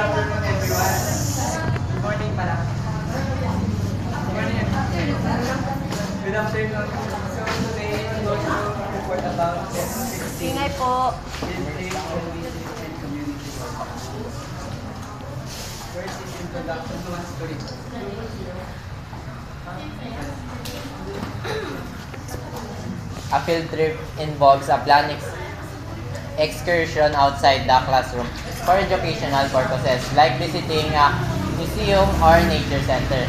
afternoon, everyone. Good morning pala. Good morning. Good afternoon. So today, I'm going to report about lesson 16. Ingay po. Building cohesive and community work. First is introduction to one story. A field trip involves a planned excursion outside the classroom for educational purposes, like visiting a museum or nature center.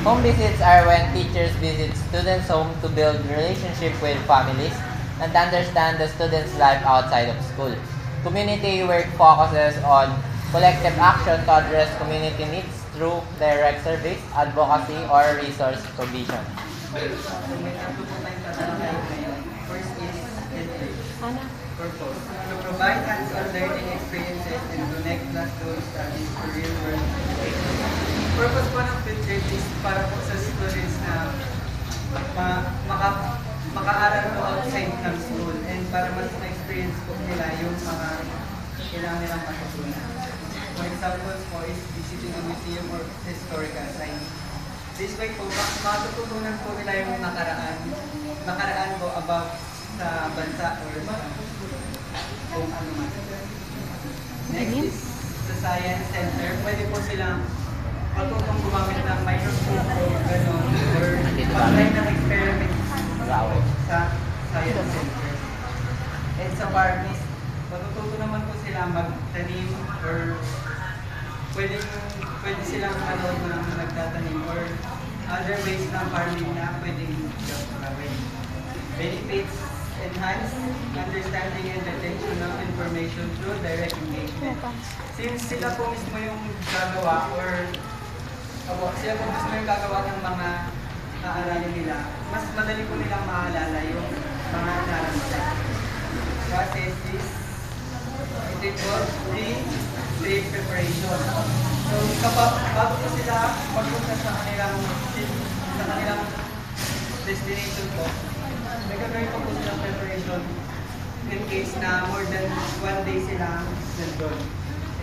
Home visits are when teachers visit students' home to build relationship with families and understand the students' life outside of school. Community work focuses on collective action to address community needs through direct service, advocacy, or resource provision. May tatlo po tayong tatalakayin ngayon. First is entry. Ana. Purpose. To provide hands-on learning experiences and connect classroom studies to real-world education. Purpose po ng field trip is para po sa students na makaaral po outside ng school and para mas ma-experience po nila yung mga kailangan nilang matutunan. For example po is visiting a museum or historical site. This way po, matutunan po nila yung nakaraan po about sa bansa or sa kung ano man. Next is sa Science Center. Pwede po silang matutong gumamit ng microscope o gano'n or mag-try ng experiment sa Science Center. And sa farm is matututo naman po sila magtanim or pwede silang manood ng nagtatanim or other ways ng farming na pwedeng gawin. Benefits: enhance understanding and retention of information through direct engagement. Since sila po mismo yung gagawa or sila po mismo yung gagawa ng mga aaralin nila, mas madali po nilang maalala yung mga nararamdaman. Process is it involves pre preparation. So kapag bago po sila pagpunta sa kanilang destination po, nagkakaroon po silang preparation in case na more than 1 day sila nandun.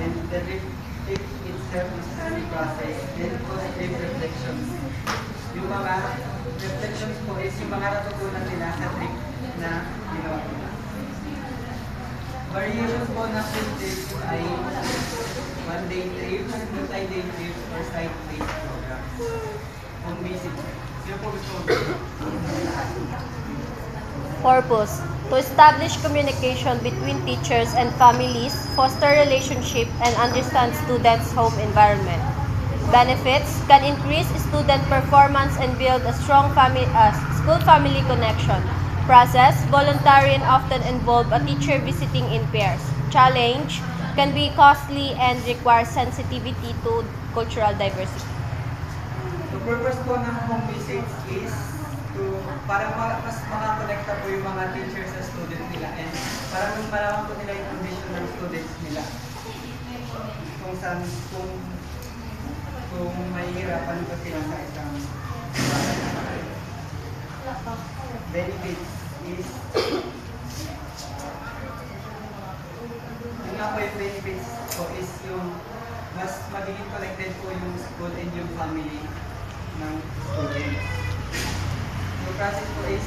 And the trip itself is a process and positive reflections. Yung mga reflections po is yung mga natutunan nila sa trip na ginawa nila. Variations po ng field trips ay 1-day trips, multi-day trips, or site-based programs. Home visit. Sino po gusto mo? Purpose: to establish communication between teachers and families, foster relationship, and understand students' home environment. Benefits: can increase student performance and build a strong school-family connection. Process: voluntary and often involve a teacher visiting in pairs. Challenge: can be costly and require sensitivity to cultural diversity. The purpose po ng home visits is para mas makakonekta po yung mga teachers sa student nila and para mas malaman po nila yung condition ng students nila. Kung mahihirapan po sila sa isang benefits is yung nga po yung benefits po is yung mas magiging connected po yung school and yung family ng students. Yung process po is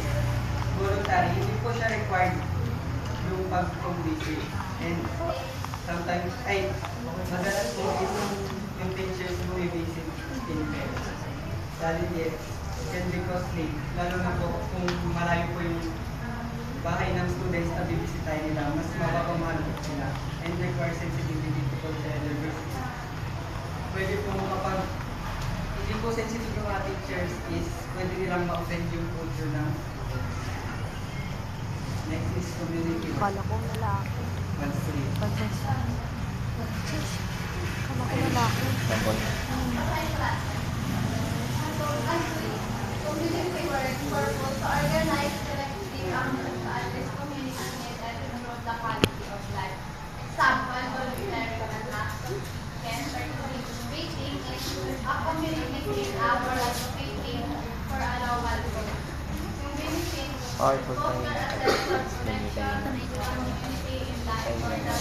voluntary, hindi po siya required yung pag-home visit. And sometimes, madalas po is yung teachers mo i-visit in pairs. Dahil it can be costly, lalo na po kung malayo po yung bahay ng students na bibisitahin nila, mas mapapamahal po sila and require sensitivity to cultural diversity. Pwede po kapag hindi po sensitive yung mga teachers is pwede nilang ma-offend yung culture ng next is community work. Kala ko lalaki. 1-3. Kala ko lalaki. Community work purpose to organize collective action to address community needs and improve the quality of life. Example, voluntary action can participating in a community clean-up or advocating for a local good. Yung benefits, foster a sense of connection to the community in life for the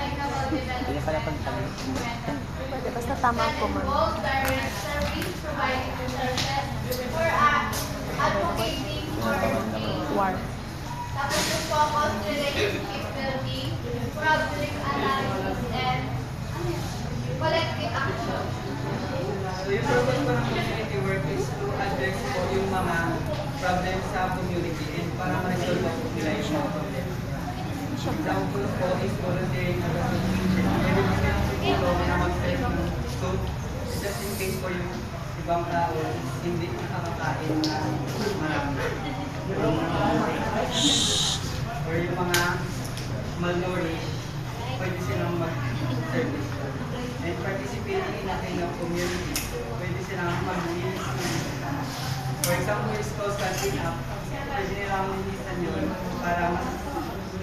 sustainable development and human Pwede, basta tama ang command. involve direct service providing services for advocating for peace. War. Tapos yung focus relationship building, public analysis, and collective action. So yung purpose po ng community work is to address po yung mga problems sa community and para ma-resolve po nila yung mga problem. Example po is volunteering as a food kitchen. Pwede po silang tumulong na mag-serve ng soup just in case po yung ibang tao hindi nakakakain na marami. Or yung mga malnourished, pwede silang mag-service. And participating in a kind of community, pwede silang mag-linis. For example, yung schools canteen up, pwede nilang linisan yun para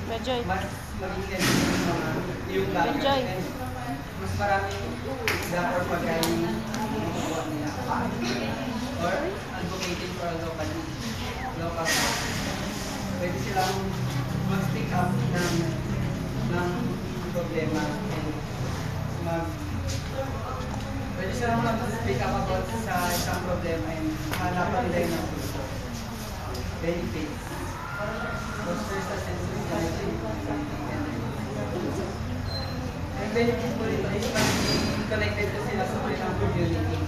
Medyo. mas maging ganito yung mga yung bagay. Enjoy. And mas maraming dapat pagkain yung makukuha nila. Or advocating for a local cause. Pwede silang mag-speak up ng problema and pwede silang mag-speak up about sa isang problema and hanapan nila yung solution. Benefits. Fosters a sense of unity. Ang benefit po nito is connected po sila sa kanilang community.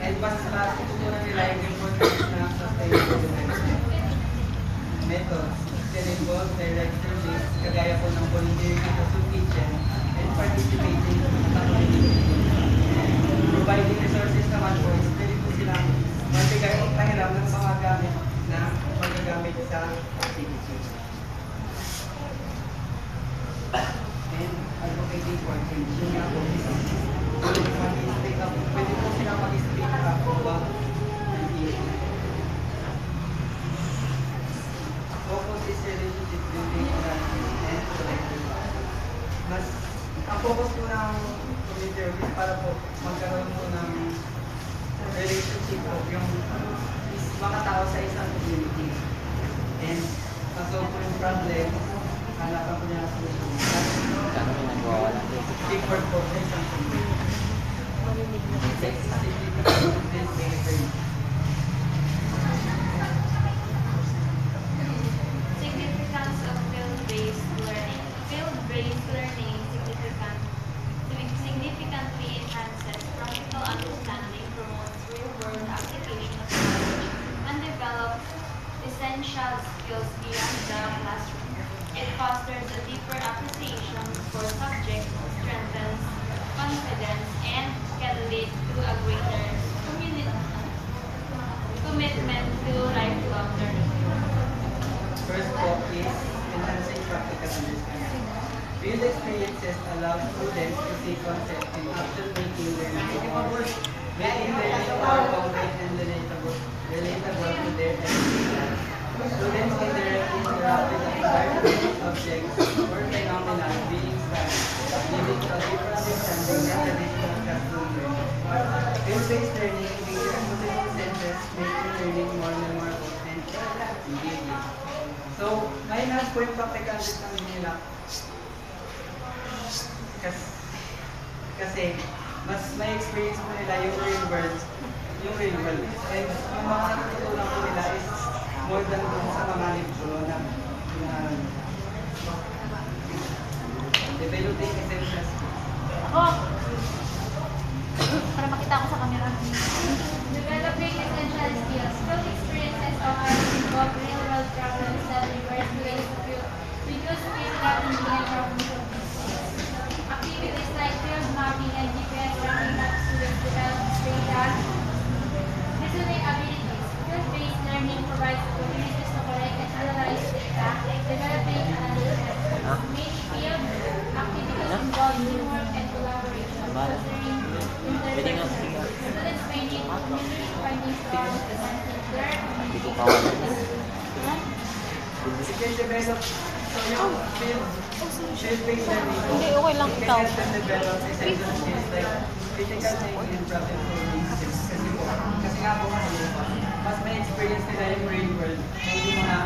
And mas matutunan nila yung importance ng sustainable development. Methods can involve direct service, kagaya po ng volunteering at the soup kitchen, and participating sa community. Providing resources naman po is pwede po silang magbigay o pahiram ng mga gamit na magagamit sa activity. And advocating for change. Yun nga po is mag-speak up. Pwede po silang mag-speak up about an issue. Focus is relationship building and collective. Mas, ang focus po ng community service para po magkaroon po ng relationship po yung is mga tao sa isang community. And masolve po yung problem, hanapan po niya ang solution. Kano may nagawa lang din. Big word po sa isang community. Significance of field-based learning. Field-based learning significantly enhances practical understanding, promotes real-world application of knowledge, and develops essential skills beyond the classroom. It fosters a deeper appreciation for subjects, strengthens confidence, and can lead to a greater commitment to lifelong learning. First po is enhancing practical understanding. Field experiences allow students to see concepts in action making learning more, making learning more concrete and relatable to their everyday life. Students can directly interact with environmental objects or phenomena being studied, leading to a deeper understanding than traditional classroom learning. Field-based learning engages multiple senses, making learning more memorable and engaging. So, na-enhance po yung practical understanding nila. Kasi, mas may experience po nila yung real world. And yung mga natutunan po nila is more than dun sa mga libro na pinaaral. Developing essential skills. Oh! Para makita ko sa camera. Developing essential skills. Field experiences often involve real-world problems that require students to use physical engineering problem-solving. Activities like field mapping and GPS tracking help students develop data reasoning abilities. Field-based learning provides opportunities to collect and analyze data, developing analysis. Many field activities involve teamwork and collaboration, fostering intervention. Students may need community finding strong and learn Hindi ko kawalan din. They can develop, so yung field-based learning, Hindi, okay lang it ikaw. can help them develop essential skills like critical thinking and problem solving skills. Kasi nga po kasi, mas may experience nila yung real world, yung mga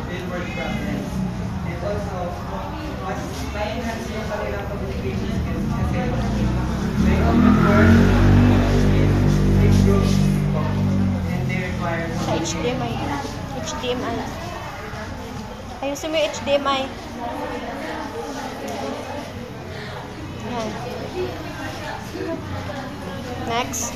real world problems. And And also, mas ma-enhance yung kanilang communication skills kasi they open work, skills, big groups, and they require Sa HDMI. HDMI. Ayusin mo yung HDMI. Yan. Next.